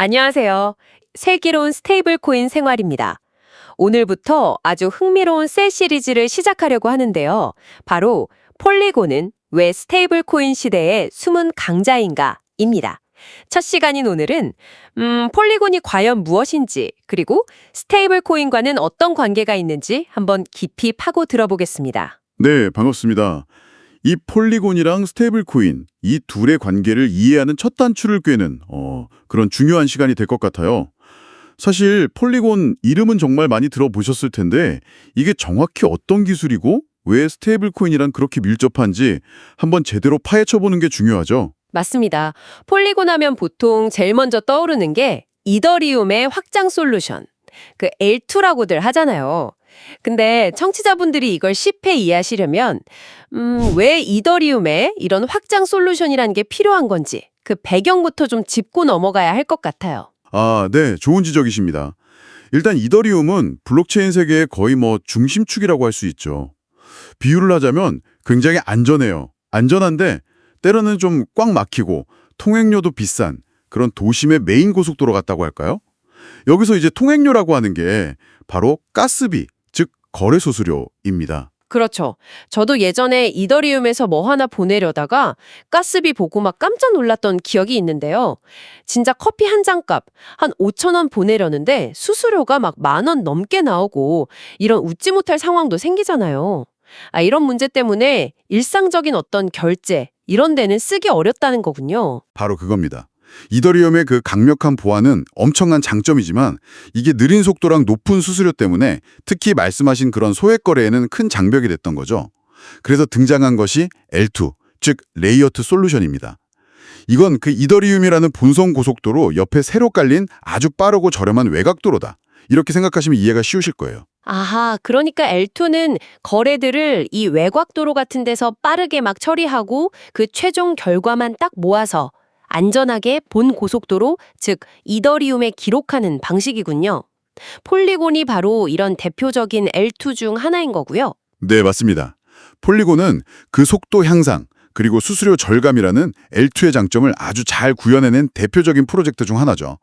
안녕하세요. 슬기로운 스테이블 코인 생활입니다. 오늘부터 아주 흥미로운 셀 시리즈를 시작하려고 하는데요. 바로 폴리곤은 왜 스테이블 코인 시대의 숨은 강자인가입니다. 첫 시간인 오늘은 폴리곤이 과연 무엇인지 그리고 스테이블 코인과는 어떤 관계가 있는지 한번 깊이 파고 들어보겠습니다. 네, 반갑습니다. 이 폴리곤이랑 스테이블 코인, 이 둘의 관계를 이해하는 첫 단추를 꿰는 그런 중요한 시간이 될 것 같아요. 사실 폴리곤 이름은 정말 많이 들어보셨을 텐데 이게 정확히 어떤 기술이고 왜 스테이블 코인이랑 그렇게 밀접한지 한번 제대로 파헤쳐보는 게 중요하죠. 맞습니다. 폴리곤 하면 보통 제일 먼저 떠오르는 게 이더리움의 확장 솔루션, 그 L2라고들 하잖아요. 근데 청취자분들이 이걸 쉽게 이해하시려면 왜 이더리움에 이런 확장 솔루션이라는 게 필요한 건지 그 배경부터 좀 짚고 넘어가야 할 것 같아요. 아, 네, 좋은 지적이십니다. 일단 이더리움은 블록체인 세계의 거의 중심축이라고 할 수 있죠. 비유를 하자면 굉장히 안전해요. 안전한데 때로는 좀 꽉 막히고 통행료도 비싼 그런 도심의 메인 고속도로 같다고 할까요? 여기서 이제 통행료라고 하는 게 바로 가스비, 즉 거래 수수료입니다. 그렇죠. 저도 예전에 이더리움에서 뭐 하나 보내려다가 가스비 보고 막 깜짝 놀랐던 기억이 있는데요. 진짜 커피 한 잔 값 한 5천 원 보내려는데 수수료가 막 10,000원 넘게 나오고 이런 웃지 못할 상황도 생기잖아요. 이런 문제 때문에 일상적인 어떤 결제 이런 데는 쓰기 어렵다는 거군요. 바로 그겁니다. 이더리움의 그 강력한 보안은 엄청난 장점이지만 이게 느린 속도랑 높은 수수료 때문에 특히 말씀하신 그런 소액 거래에는 큰 장벽이 됐던 거죠. 그래서 등장한 것이 L2, 즉 레이어 2 솔루션입니다. 이건 그 이더리움이라는 본선 고속도로 옆에 새로 깔린 아주 빠르고 저렴한 외곽도로다. 이렇게 생각하시면 이해가 쉬우실 거예요. 아하, 그러니까 L2는 거래들을 이 외곽도로 같은 데서 빠르게 막 처리하고 그 최종 결과만 딱 모아서 안전하게 본 고속도로, 즉 이더리움에 기록하는 방식이군요. 폴리곤이 바로 이런 대표적인 L2 중 하나인 거고요. 네, 맞습니다. 폴리곤은 그 속도 향상, 그리고 수수료 절감이라는 L2의 장점을 아주 잘 구현해낸 대표적인 프로젝트 중 하나죠.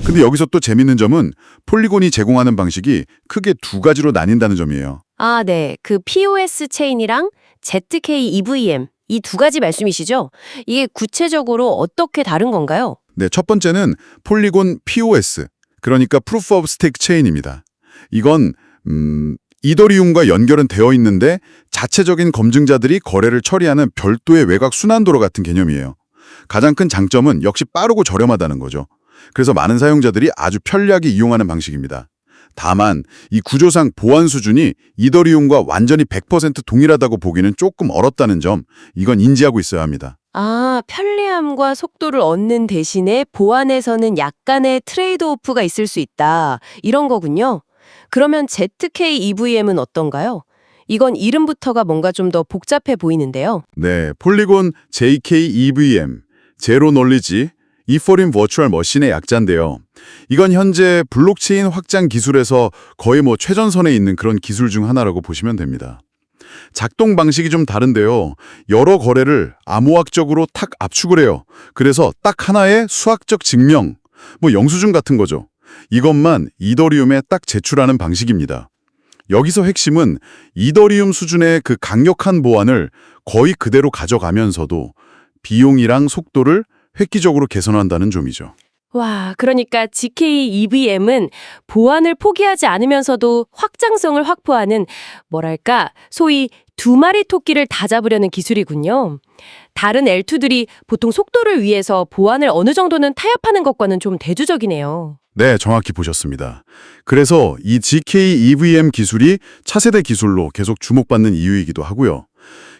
근데 여기서 또 재밌는 점은 폴리곤이 제공하는 방식이 크게 두 가지로 나뉜다는 점이에요. 아, 네. 그 POS 체인이랑 ZK EVM 이 두 가지 말씀이시죠? 이게 구체적으로 어떻게 다른 건가요? 네, 첫 번째는 폴리곤 POS, 그러니까 Proof of Stake Chain입니다. 이건 이더리움과 연결은 되어 있는데 자체적인 검증자들이 거래를 처리하는 별도의 외곽 순환도로 같은 개념이에요. 가장 큰 장점은 역시 빠르고 저렴하다는 거죠. 그래서 많은 사용자들이 아주 편리하게 이용하는 방식입니다. 다만 이 구조상 보안 수준이 이더리움과 완전히 100% 동일하다고 보기는 조금 어렵다는 점, 이건 인지하고 있어야 합니다. 아, 편리함과 속도를 얻는 대신에 보안에서는 약간의 트레이드오프가 있을 수 있다. 이런 거군요. 그러면 ZK EVM은 어떤가요? 이건 이름부터가 뭔가 좀 더 복잡해 보이는데요. 네, 폴리곤 JK EVM, 제로 놀리지 이포린 버추얼 머신의 약자인데요. 이건 현재 블록체인 확장 기술에서 거의 최전선에 있는 그런 기술 중 하나라고 보시면 됩니다. 작동 방식이 좀 다른데요. 여러 거래를 암호학적으로 탁 압축을 해요. 그래서 딱 하나의 수학적 증명, 영수증 같은 거죠. 이것만 이더리움에 딱 제출하는 방식입니다. 여기서 핵심은 이더리움 수준의 그 강력한 보안을 거의 그대로 가져가면서도 비용이랑 속도를 획기적으로 개선한다는 점이죠. 와, 그러니까 GK EVM은 보안을 포기하지 않으면서도 확장성을 확보하는 뭐랄까, 소위 두 마리 토끼를 다 잡으려는 기술이군요. 다른 L2들이 보통 속도를 위해서 보안을 어느 정도는 타협하는 것과는 좀 대조적이네요. 네, 정확히 보셨습니다. 그래서 이 GK EVM 기술이 차세대 기술로 계속 주목받는 이유이기도 하고요.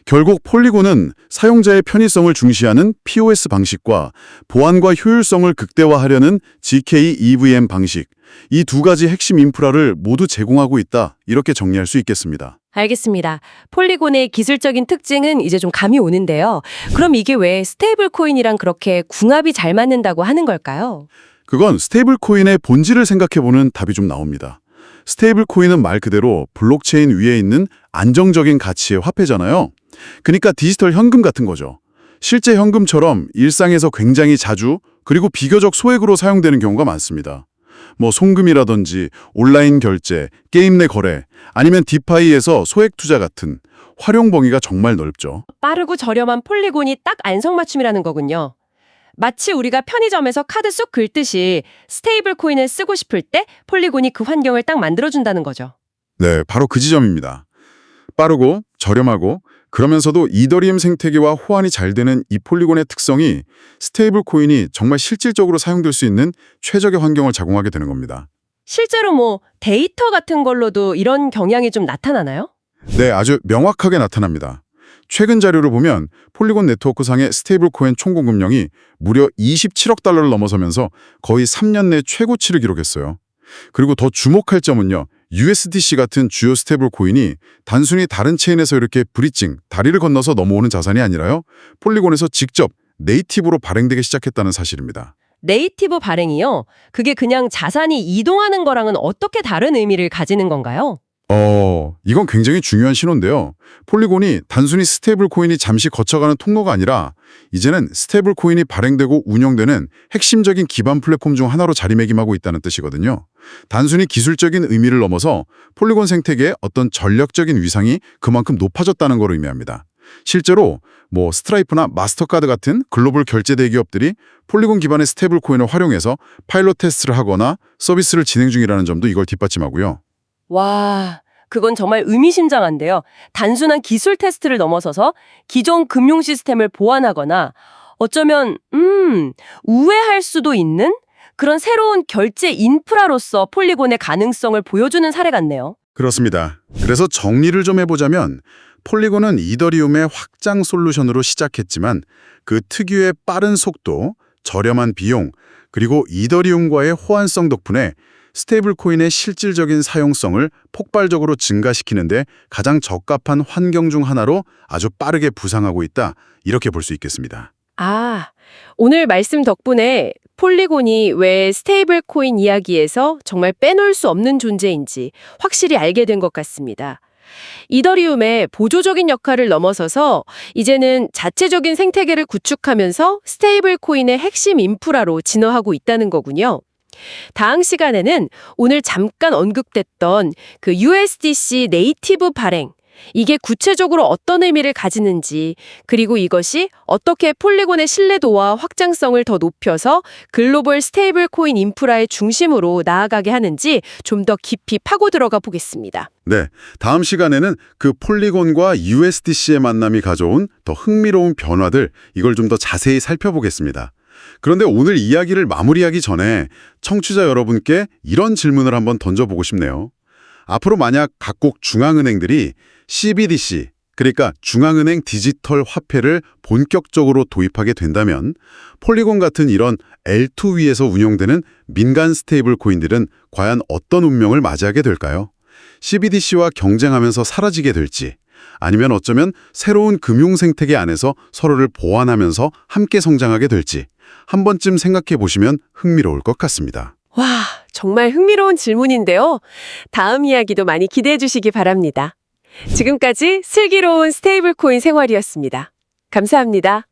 결국 폴리곤은 사용자의 편의성을 중시하는 POS 방식과 보안과 효율성을 극대화하려는 GK EVM 방식, 이 두 가지 핵심 인프라를 모두 제공하고 있다, 이렇게 정리할 수 있겠습니다. 알겠습니다. 폴리곤의 기술적인 특징은 이제 좀 감이 오는데요. 그럼 이게 왜 스테이블 코인이랑 그렇게 궁합이 잘 맞는다고 하는 걸까요? 그건 스테이블 코인의 본질을 생각해보는 답이 좀 나옵니다. 스테이블 코인은 말 그대로 블록체인 위에 있는 안정적인 가치의 화폐잖아요. 그러니까 디지털 현금 같은 거죠. 실제 현금처럼 일상에서 굉장히 자주 그리고 비교적 소액으로 사용되는 경우가 많습니다. 뭐 송금이라든지 온라인 결제, 게임 내 거래, 아니면 디파이에서 소액 투자 같은 활용 범위가 정말 넓죠. 빠르고 저렴한 폴리곤이 딱 안성맞춤이라는 거군요. 마치 우리가 편의점에서 카드 쏙 긁듯이 스테이블 코인을 쓰고 싶을 때 폴리곤이 그 환경을 딱 만들어준다는 거죠. 네, 바로 그 지점입니다. 빠르고 저렴하고 그러면서도 이더리움 생태계와 호환이 잘 되는 이 폴리곤의 특성이 스테이블 코인이 정말 실질적으로 사용될 수 있는 최적의 환경을 제공하게 되는 겁니다. 실제로 뭐 데이터 같은 걸로도 이런 경향이 좀 나타나나요? 네, 아주 명확하게 나타납니다. 최근 자료를 보면 폴리곤 네트워크상의 스테이블 코인 총 공급량이 무려 27억 달러를 넘어서면서 거의 3년 내 최고치를 기록했어요. 그리고 더 주목할 점은요. USDC 같은 주요 스테이블 코인이 단순히 다른 체인에서 이렇게 브리징, 다리를 건너서 넘어오는 자산이 아니라요. 폴리곤에서 직접 네이티브로 발행되기 시작했다는 사실입니다. 네이티브 발행이요? 그게 그냥 자산이 이동하는 거랑은 어떻게 다른 의미를 가지는 건가요? 이건 굉장히 중요한 신호인데요. 폴리곤이 단순히 스테이블 코인이 잠시 거쳐가는 통로가 아니라 이제는 스테이블 코인이 발행되고 운영되는 핵심적인 기반 플랫폼 중 하나로 자리매김하고 있다는 뜻이거든요. 단순히 기술적인 의미를 넘어서 폴리곤 생태계의 어떤 전략적인 위상이 그만큼 높아졌다는 걸 의미합니다. 실제로 뭐 스트라이프나 마스터카드 같은 글로벌 결제 대기업들이 폴리곤 기반의 스테이블 코인을 활용해서 파일럿 테스트를 하거나 서비스를 진행 중이라는 점도 이걸 뒷받침하고요. 와, 그건 정말 의미심장한데요. 단순한 기술 테스트를 넘어서서 기존 금융 시스템을 보완하거나 어쩌면 우회할 수도 있는 그런 새로운 결제 인프라로서 폴리곤의 가능성을 보여주는 사례 같네요. 그렇습니다. 그래서 정리를 좀 해보자면 폴리곤은 이더리움의 확장 솔루션으로 시작했지만 그 특유의 빠른 속도, 저렴한 비용, 그리고 이더리움과의 호환성 덕분에 스테이블 코인의 실질적인 사용성을 폭발적으로 증가시키는데 가장 적합한 환경 중 하나로 아주 빠르게 부상하고 있다. 이렇게 볼 수 있겠습니다. 아, 오늘 말씀 덕분에 폴리곤이 왜 스테이블 코인 이야기에서 정말 빼놓을 수 없는 존재인지 확실히 알게 된 것 같습니다. 이더리움의 보조적인 역할을 넘어서서 이제는 자체적인 생태계를 구축하면서 스테이블 코인의 핵심 인프라로 진화하고 있다는 거군요. 다음 시간에는 오늘 잠깐 언급됐던 그 USDC 네이티브 발행, 이게 구체적으로 어떤 의미를 가지는지, 그리고 이것이 어떻게 폴리곤의 신뢰도와 확장성을 더 높여서 글로벌 스테이블 코인 인프라의 중심으로 나아가게 하는지 좀 더 깊이 파고 들어가 보겠습니다. 네, 다음 시간에는 그 폴리곤과 USDC의 만남이 가져온 더 흥미로운 변화들, 이걸 좀 더 자세히 살펴보겠습니다. 그런데 오늘 이야기를 마무리하기 전에 청취자 여러분께 이런 질문을 한번 던져보고 싶네요. 앞으로 만약 각국 중앙은행들이 CBDC, 그러니까 중앙은행 디지털 화폐를 본격적으로 도입하게 된다면 폴리곤 같은 이런 L2 위에서 운영되는 민간 스테이블 코인들은 과연 어떤 운명을 맞이하게 될까요? CBDC와 경쟁하면서 사라지게 될지, 아니면 어쩌면 새로운 금융 생태계 안에서 서로를 보완하면서 함께 성장하게 될지 한 번쯤 생각해 보시면 흥미로울 것 같습니다. 와, 정말 흥미로운 질문인데요. 다음 이야기도 많이 기대해 주시기 바랍니다. 지금까지 슬기로운 스테이블 코인 생활이었습니다. 감사합니다.